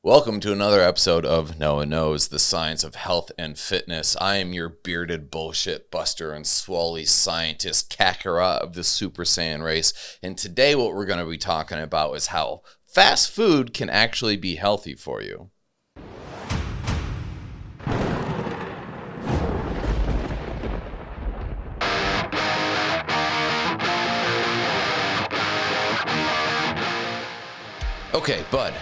Welcome to another episode of Noah Knows, the science of health and fitness. I am your bearded bullshit buster and swally scientist Kakarot of the Super Saiyan race. And today what we're going to be talking about is how fast food can actually be healthy for you. Okay, bud.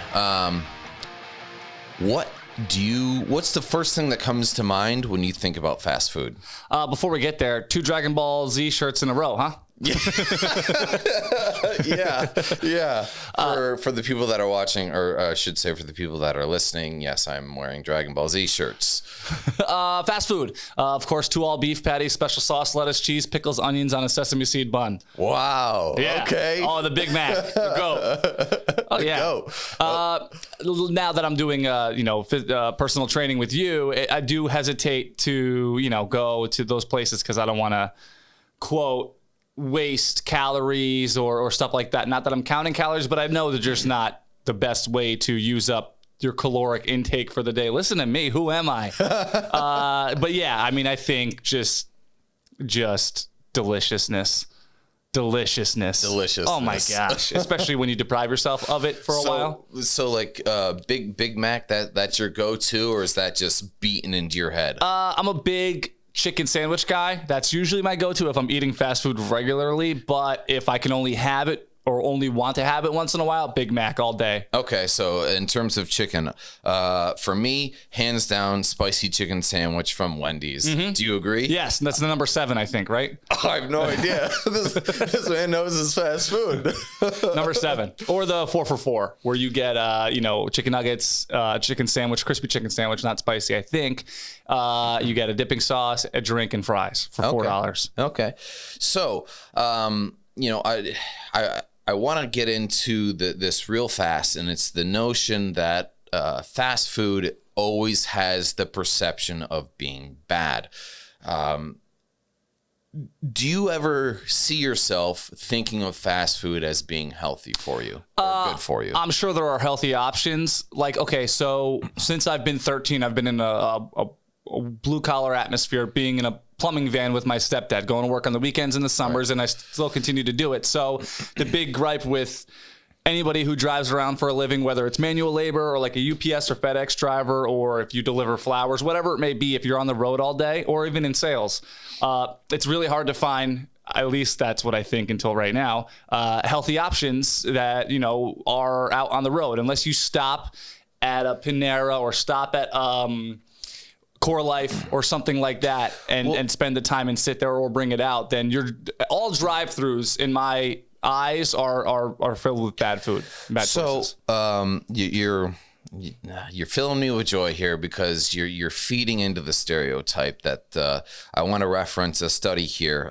What's the first thing that comes to mind when you think about fast food? Before we get there, 2 Dragon Ball Z shirts in a row, huh? Yeah. For the people that are watching, or I should say for the people that are listening, yes, I'm wearing Dragon Ball Z shirts. Fast food. Of course, 2 all-beef patties, special sauce, lettuce, cheese, pickles, onions on a sesame seed bun. Wow. Yeah. Okay. Oh, the Big Mac. The GOAT. Oh, yeah. Now that I'm doing, personal training with you, I do hesitate to, go to those places because I don't want to, quote, waste calories or stuff like that. Not that I'm counting calories, but I know they're just not the best way to use up your caloric intake for the day. Listen to me. Who am I? But yeah, I mean, I think just deliciousness. Oh my gosh. Especially when you deprive yourself of it for a while. So like Big Mac, that's your go-to, or is that just beaten into your head? I'm a big chicken sandwich guy. That's usually my go-to if I'm eating fast food regularly. But if I can only have it or only want to have it once in a while, Big Mac all day. Okay, so in terms of chicken, for me, hands down, spicy chicken sandwich from Wendy's. Mm-hmm. Do you agree? Yes, that's the number 7, I think, right? Oh, I have no idea. this man knows his fast food. Number 7. Or the 4 for $4, where you get, chicken nuggets, chicken sandwich, crispy chicken sandwich, not spicy, I think. You get a dipping sauce, a drink, and fries for $4. Okay. So, I want to get into this real fast, and it's the notion that fast food always has the perception of being bad. Do you ever see yourself thinking of fast food as being healthy for you or good for you? I'm sure there are healthy options. Like, okay, so since I've been 13, I've been in a blue-collar atmosphere, being in a plumbing van with my stepdad, going to work on the weekends and the summers, right. And I still continue to do it. So the big gripe with anybody who drives around for a living, whether it's manual labor or like a UPS or FedEx driver, or if you deliver flowers, whatever it may be, if you're on the road all day or even in sales, it's really hard to find, at least that's what I think until right now, healthy options that, are out on the road. Unless you stop at a Panera or stop at Core Life or something like that and spend the time and sit there or bring it out, then all drive-thrus in my eyes are filled with bad food. Choices. You're filling me with joy here because you're feeding into the stereotype that I want to reference a study here.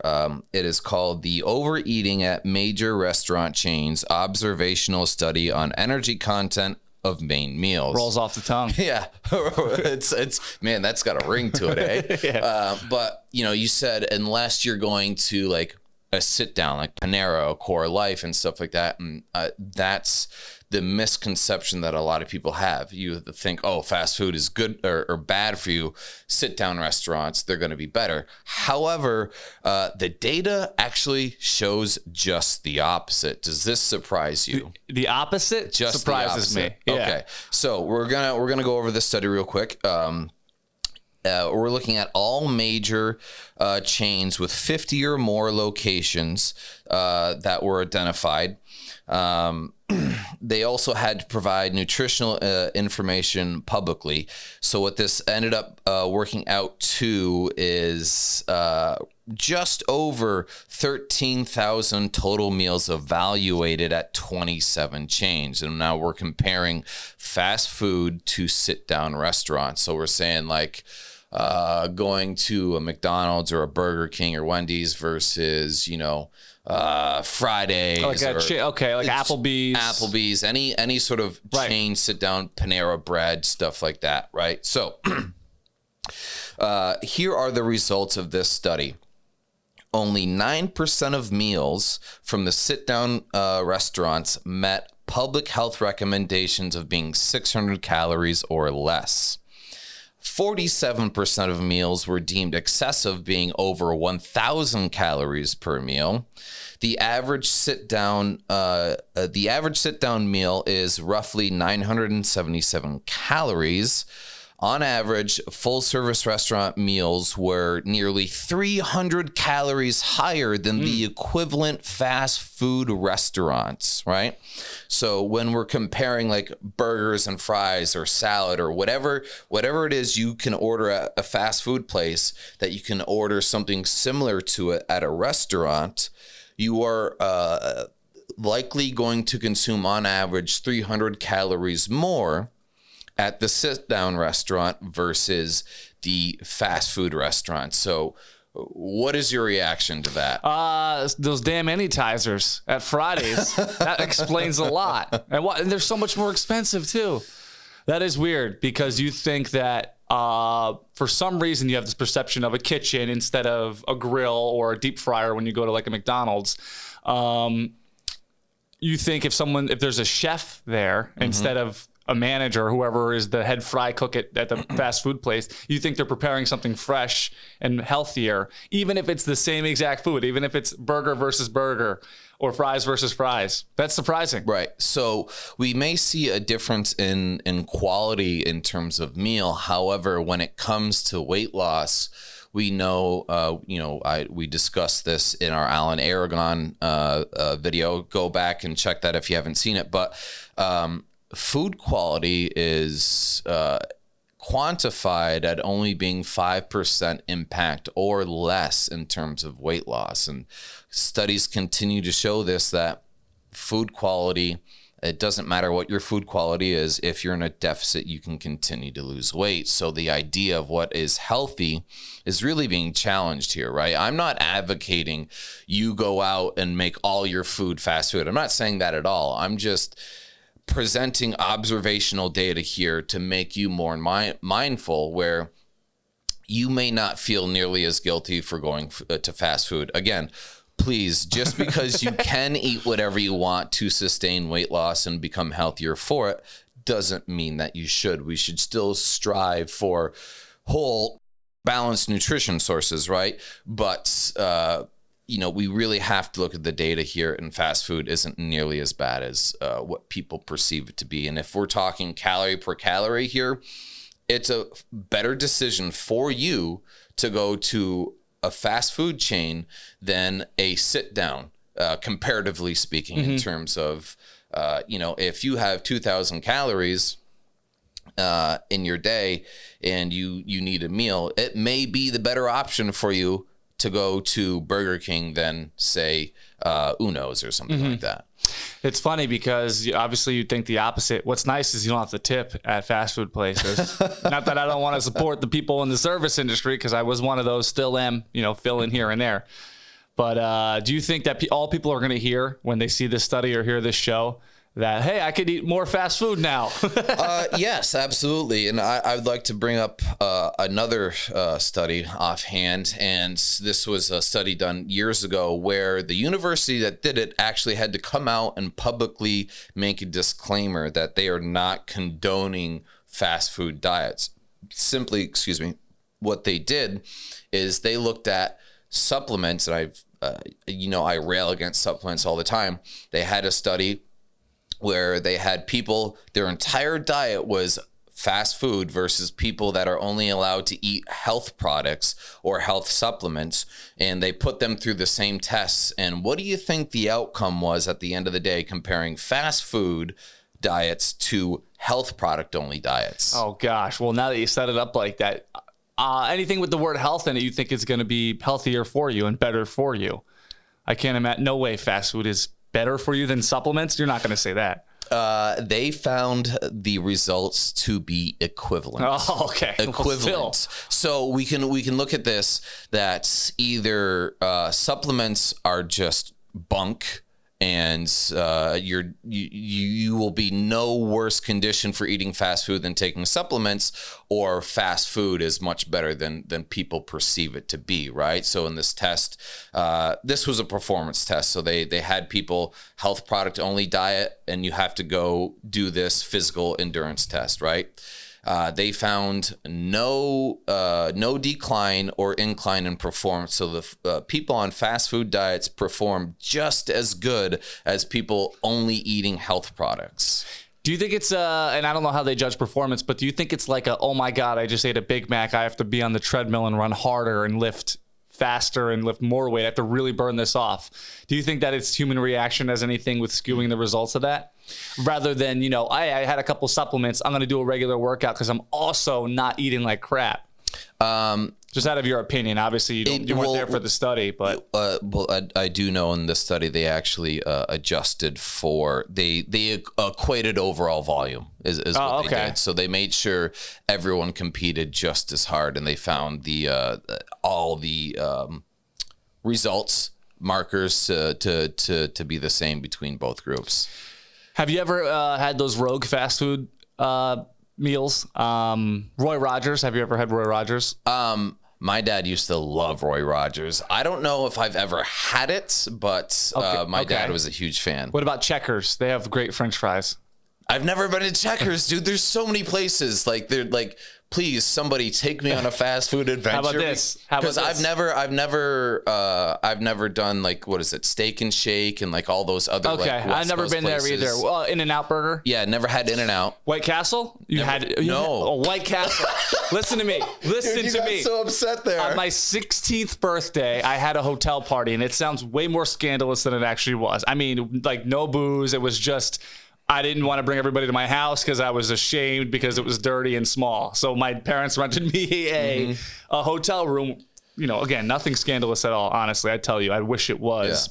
It is called the Overeating at Major Restaurant Chains Observational Study on Energy Content of Main Meals. Rolls off the tongue. Yeah. it's man, that's got a ring to it, eh? Yeah. But you said unless you're going to like a sit down like Panera or Core Life and stuff like that, and that's the misconception that a lot of people have. You think, oh, fast food is good or bad for you. Sit down restaurants, they're going to be better. However, the data actually shows just the opposite. Does this surprise you? The opposite just surprises me. Yeah. Okay, so we're gonna go over this study real quick. We're looking at all major chains with 50 or more locations that were identified. They also had to provide nutritional information publicly. So what this ended up working out to is just over 13,000 total meals evaluated at 27 chains. And now we're comparing fast food to sit-down restaurants. So we're saying like going to a McDonald's or a Burger King or Wendy's versus, Fridays, like Applebee's, any sort of chain, sit down, Panera Bread, stuff like that, right? So here are the results of this study. Only 9% of meals from the sit down restaurants met public health recommendations of being 600 calories or less. 47% of meals were deemed excessive, being over 1,000 calories per meal. The average sit-down meal is roughly 977 calories. On average, full-service restaurant meals were nearly 300 calories higher than the equivalent fast food restaurants, right? So when we're comparing like burgers and fries or salad or whatever it is you can order at a fast food place, that you can order something similar to it at a restaurant, you are likely going to consume on average 300 calories more at the sit-down restaurant versus the fast food restaurant. So what is your reaction to that? Those damn anytizers at Fridays. That explains a lot. And they're so much more expensive too. That is weird, because you think that for some reason you have this perception of a kitchen instead of a grill or a deep fryer when you go to like a McDonald's. You think if there's a chef there instead of a manager, whoever is the head fry cook at the fast food place, you think they're preparing something fresh and healthier, even if it's the same exact food, even if it's burger versus burger or fries versus fries. That's surprising. Right. So we may see a difference in quality in terms of meal. However, when it comes to weight loss, we know, we discussed this in our Alan Aragon video. Go back and check that if you haven't seen it. But food quality is quantified at only being 5% impact or less in terms of weight loss. And studies continue to show this, that food quality, it doesn't matter what your food quality is. If you're in a deficit, you can continue to lose weight. So the idea of what is healthy is really being challenged here, right? I'm not advocating you go out and make all your food fast food. I'm not saying that at all. I'm just presenting observational data here to make you more mindful, where you may not feel nearly as guilty for going to fast food. Again, please, just because you can eat whatever you want to sustain weight loss and become healthier for it, doesn't mean that you should. We should still strive for whole, balanced nutrition sources, right? But we really have to look at the data here, and fast food isn't nearly as bad as what people perceive it to be. And if we're talking calorie per calorie here, it's a better decision for you to go to a fast food chain than a sit down, comparatively speaking, in terms of, if you have 2,000 calories in your day and you need a meal, it may be the better option for you to go to Burger King than, say, Uno's or something like that. It's funny because obviously you'd think the opposite. What's nice is you don't have to tip at fast food places. Not that I don't want to support the people in the service industry, because I was one of those, still am, fill in here and there. But do you think that all people are going to hear when they see this study or hear this show that, hey, I could eat more fast food now? Yes, absolutely. And I would like to bring up another study offhand. And this was a study done years ago where the university that did it actually had to come out and publicly make a disclaimer that they are not condoning fast food diets. Simply, what they did is they looked at supplements. And I rail against supplements all the time. They had a study where they had people, their entire diet was fast food, versus people that are only allowed to eat health products or health supplements. And they put them through the same tests. And what do you think the outcome was at the end of the day, comparing fast food diets to health product only diets? Oh gosh. Well, now that you set it up like that, anything with the word health in it, you think is going to be healthier for you and better for you. I can't imagine. No way fast food is better for you than supplements. You're not going to say that. They found the results to be equivalent. Oh, okay. Equivalent. So we can look at this, that either supplements are just bunk and you will be no worse condition for eating fast food than taking supplements, or fast food is much better than people perceive it to be, right? So in this test, this was a performance test. So they had people health product only diet, and you have to go do this physical endurance test, right? They found no decline or incline in performance. So the people on fast food diets perform just as good as people only eating health products. Do you think it's and I don't know how they judge performance, but do you think it's like oh my God, I just ate a Big Mac, I have to be on the treadmill and run harder and lift faster and lift more weight, I have to really burn this off? Do you think that it's human reaction as anything with skewing the results of that? Rather than, I had a couple supplements, I'm going to do a regular workout because I'm also not eating like crap. Just out of your opinion, obviously you weren't there for the study, but I do know in this study they actually adjusted for they equated overall volume is what they did. So they made sure everyone competed just as hard, and they found all the results markers to be the same between both groups. Have you ever had those rogue fast food meals? Roy Rogers. Have you ever had Roy Rogers? My dad used to love Roy Rogers. I don't know if I've ever had it, but my dad was a huge fan. What about Checkers? They have great French fries. I've never been to Checkers, dude. There's so many places. Like they're like, please, somebody take me on a fast food adventure. How about this? Because I've never done like, what is it, Steak and Shake and like all those other. Okay, like, I've never been there either. Well, In-N-Out Burger. Yeah, never had In-N-Out. White Castle. No. White Castle. Listen to me. Listen Dude, to you me. got so upset there. On my 16th birthday, I had a hotel party, and it sounds way more scandalous than it actually was. I mean, like no booze. It was just. I didn't want to bring everybody to my house because I was ashamed because it was dirty and small. So my parents rented me a hotel room. Again, nothing scandalous at all. Honestly, I tell you, I wish it was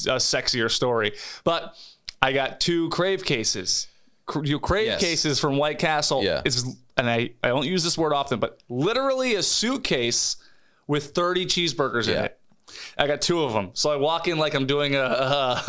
a sexier story. But I got 2 Crave cases. Cases from White Castle. Yeah. And I don't use this word often, but literally a suitcase with 30 cheeseburgers in it. I got 2 of them, so I walk in like I'm doing a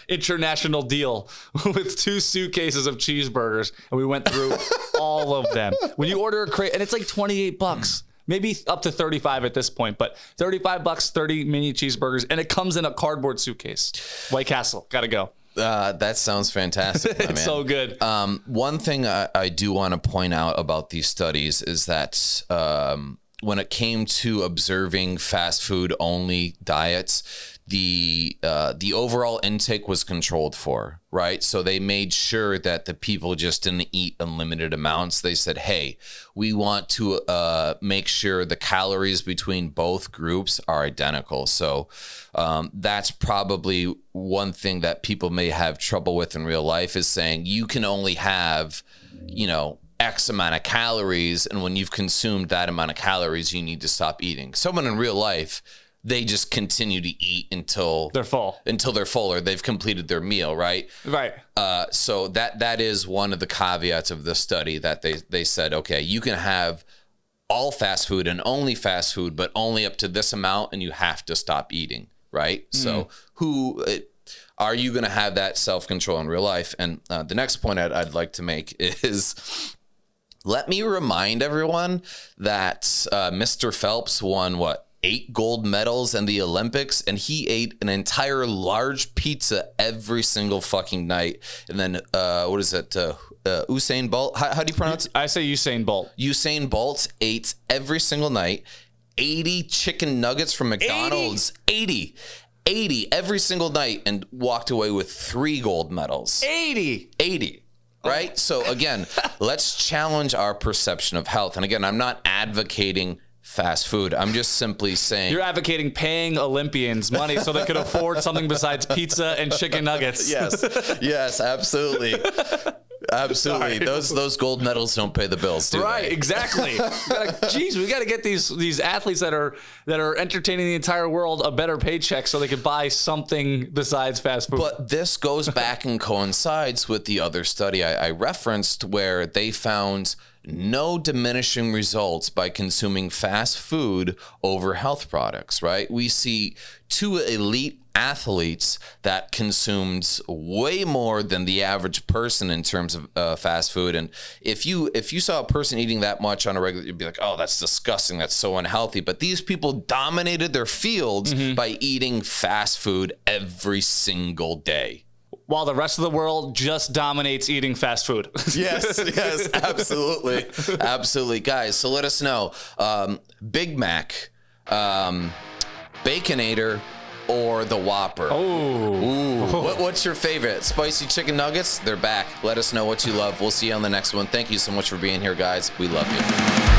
international deal with 2 suitcases of cheeseburgers, and we went through all of them. When you order a crate, and it's like $28, maybe up to 35 at this point, but $35, 30 mini cheeseburgers, and it comes in a cardboard suitcase. White Castle, gotta go. That sounds fantastic. It's man. So good. One thing I do want to point out about these studies is that when it came to observing fast food only diets, the overall intake was controlled for, right? So they made sure that the people just didn't eat unlimited amounts. They said, hey, we want to make sure the calories between both groups are identical. So that's probably one thing that people may have trouble with in real life, is saying you can only have, X amount of calories, and when you've consumed that amount of calories, you need to stop eating. Someone in real life, they just continue to eat until they're full, or they've completed their meal, right? Right. So that is one of the caveats of the study, that they said, okay, you can have all fast food and only fast food, but only up to this amount, and you have to stop eating, right? So are you going to have that self-control in real life? And the next point I'd like to make is, let me remind everyone that Mr. Phelps won, 8 gold medals in the Olympics, and he ate an entire large pizza every single fucking night. And then, what is it? Usain Bolt? How do you pronounce it? I say Usain Bolt. Usain Bolt ate every single night 80 chicken nuggets from McDonald's. 80 every single night, and walked away with 3 gold medals. 80. Right? So again, let's challenge our perception of health. And again, I'm not advocating fast food. I'm just simply saying, you're advocating paying Olympians money so they could afford something besides pizza and chicken nuggets. Yes, absolutely. Absolutely. Those gold medals don't pay the bills, do right, they? Exactly. We got to get these athletes that are entertaining the entire world a better paycheck so they could buy something besides fast food. But this goes back and coincides with the other study I referenced, where they found no diminishing results by consuming fast food over health products, right? We see 2 elite athletes that consumed way more than the average person in terms of fast food. And if you saw a person eating that much on a regular, you'd be like, oh, that's disgusting. That's so unhealthy. But these people dominated their fields by eating fast food every single day. While the rest of the world just dominates eating fast food. Yes, absolutely. Absolutely. Guys, so let us know. Big Mac, Baconator, or the Whopper? What's your favorite? Spicy chicken nuggets? They're back. Let us know what you love. We'll see you on the next one. Thank you so much for being here, guys. We love you.